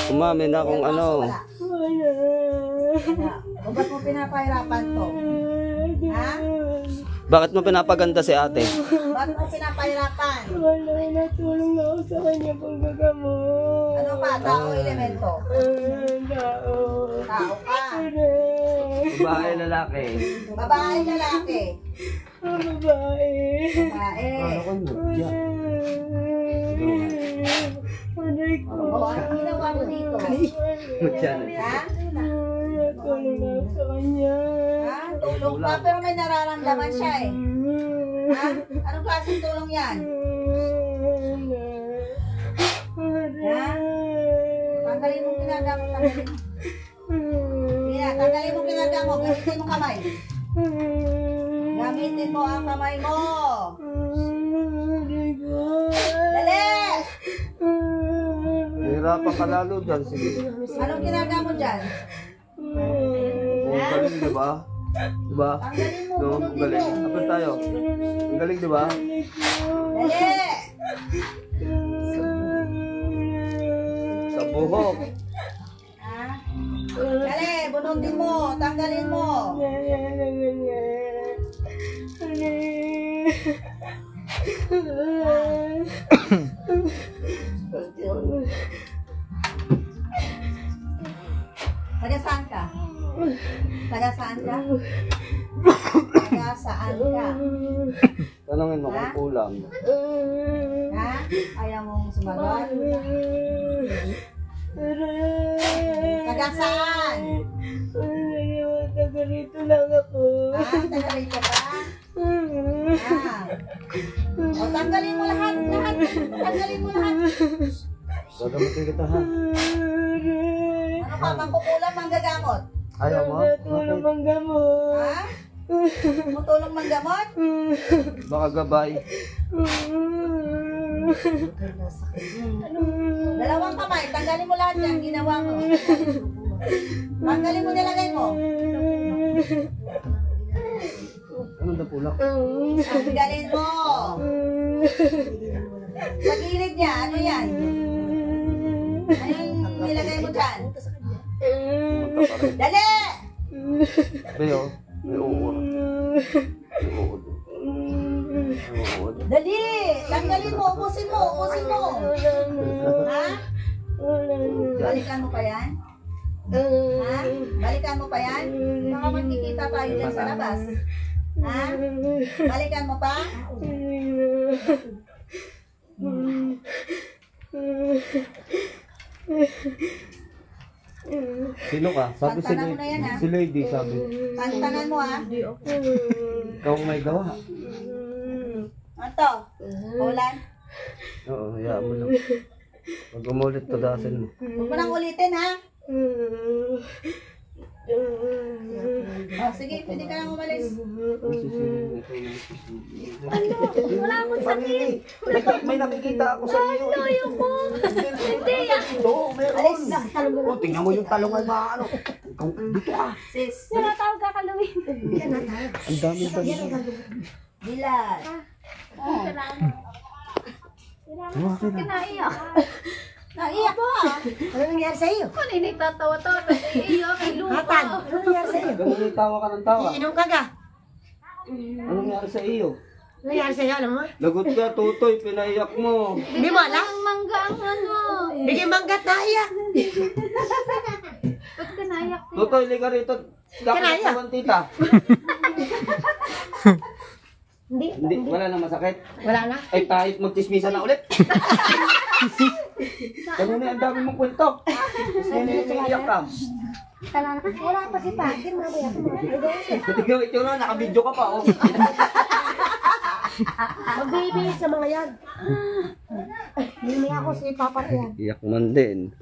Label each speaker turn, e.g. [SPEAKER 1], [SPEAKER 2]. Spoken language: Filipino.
[SPEAKER 1] Umamin na kung ano.
[SPEAKER 2] Wala. O ba't mo pinapahirapan to? Ha?
[SPEAKER 1] Bakit mo pinapaganda si ate?
[SPEAKER 2] Ba't mo pinapahirapan?
[SPEAKER 3] Wala, natulong na ako sa kanya pang gagamot.
[SPEAKER 2] Ano pa? Tao o elemento?
[SPEAKER 3] Tao.
[SPEAKER 2] Tao ka.
[SPEAKER 1] Babae, lalaki.
[SPEAKER 2] Babae, lalaki.
[SPEAKER 3] Babae.
[SPEAKER 2] Babae.
[SPEAKER 1] Ano ko mo?
[SPEAKER 3] Aray ko.
[SPEAKER 2] O, anong ginawa mo dito?
[SPEAKER 1] Mutya na.
[SPEAKER 2] Ha?
[SPEAKER 3] Natulong na ako sa kanya.
[SPEAKER 2] Ha? Tulong ka pero may nararamdaman siya eh. Ha? Anong klaseng tulong yan? Ha? Tanggalin mong ginagawa. Tanggalin mo. Sige na, tanggalin mong ginagawa. Gamitin mo kamay. Gamitin mo ang kamay mo. Dali!
[SPEAKER 1] Hirapan ka lalo dyan. Sige.
[SPEAKER 2] Anong ginagawa mo dyan?
[SPEAKER 1] Oh, galing, di ba? Di ba?
[SPEAKER 2] Tanggalin mo,
[SPEAKER 1] No,
[SPEAKER 2] bunutin
[SPEAKER 1] galing.
[SPEAKER 2] mo.
[SPEAKER 1] Apa tayo? Ang galing, di ba?
[SPEAKER 2] Dali!
[SPEAKER 1] Sa buhok.
[SPEAKER 2] Ha? Dali, bunutin mo. Tanggalin mo. Taga saan ka? Taga saan ka? Taga saan ka?
[SPEAKER 1] Tanungin mo kung kulang.
[SPEAKER 2] Ha? Ayaw mong sumagot? Taga saan?
[SPEAKER 3] Taga rito lang ako.
[SPEAKER 2] Ha? Taga rito ka? Ha? O, tanggalin mo lahat. Lahat. Tanggalin mo lahat.
[SPEAKER 1] Gagamitin kita, ha?
[SPEAKER 2] Ano pa? Mangkukulam, manggagamot?
[SPEAKER 1] Ayaw mo?
[SPEAKER 3] Natulong
[SPEAKER 1] Bakit?
[SPEAKER 3] ang gamot.
[SPEAKER 2] Ha? Tumutulong manggamot?
[SPEAKER 1] Baka gabay.
[SPEAKER 2] Dalawang kamay. Tanggalin mo lahat yan. Ginawa mo. Tanggalin mo, nilagay mo.
[SPEAKER 1] Anong napulak?
[SPEAKER 2] Tanggalin mo. Sa gilid niya, ano yan? Ano yung nilagay mo dyan? Dali!
[SPEAKER 1] Pero, may uod. May uod. May uod.
[SPEAKER 2] Dali! Tanggalin mo, ubusin mo, ubusin mo. Ha? Balikan mo pa yan? Ha? Balikan mo pa yan? Baka magkikita tayo dyan sa labas. Ha? Balikan mo pa?
[SPEAKER 1] Sino ka? Sabi si
[SPEAKER 2] Tantanan mo na yan, ha?
[SPEAKER 1] si Lady, sabi.
[SPEAKER 2] Tantanan mo, ha?
[SPEAKER 1] Ikaw ang may gawa.
[SPEAKER 2] Ano to? Ulan?
[SPEAKER 1] Oo, hayaan mo lang. Pag umulit, tudasin mo.
[SPEAKER 2] Huwag mo nang ulitin, ha? Oh, sige, pwede ka nang umalis.
[SPEAKER 3] Wala akong sakit.
[SPEAKER 1] May nakikita ako sa iyo.
[SPEAKER 3] Ayaw ko. Hindi yan.
[SPEAKER 1] Oo, meron. Oh, tingnan mo yung talungan na ano. Dito ka.
[SPEAKER 2] Sis,
[SPEAKER 3] Sinatawag ka kaluwin.
[SPEAKER 1] Ang dami talungan.
[SPEAKER 2] Bilal. Oh,
[SPEAKER 3] Kinaiyak.
[SPEAKER 2] naiyak ko, ha?
[SPEAKER 4] Ano nangyari sa iyo?
[SPEAKER 3] Kanina tatawa to. Iiyak kay Lupa.
[SPEAKER 4] Hatan, ano nangyari sa iyo?
[SPEAKER 1] Ganun yung tawa ka ng tawa.
[SPEAKER 4] Iinom ka ga?
[SPEAKER 1] Anong nangyari sa iyo?
[SPEAKER 4] Ano nangyari sa iyo, alam mo?
[SPEAKER 1] Lagot ka, tutoy, pinaiyak mo.
[SPEAKER 4] Hindi mo alam?
[SPEAKER 3] Ang mangga ang ano.
[SPEAKER 4] Bigyan manggat na iya.
[SPEAKER 3] Ba't ka naiyak?
[SPEAKER 1] Tutoy, liga rito.
[SPEAKER 4] Kanaya.
[SPEAKER 1] Dapat tita.
[SPEAKER 4] Hindi.
[SPEAKER 1] Wala na masakit.
[SPEAKER 4] Wala na.
[SPEAKER 1] Ay, kahit magtismisa na ulit. Kanina, ang dami mong kwento. Naniniyak ka.
[SPEAKER 4] Wala pa si Pagin, mamaya ko mga
[SPEAKER 1] Tignan mo itsura, nakabidyo ka pa, oh.
[SPEAKER 4] Magbibigay sa mga yan. Ay, hindi ako si Papa yan.
[SPEAKER 1] Iyak man din.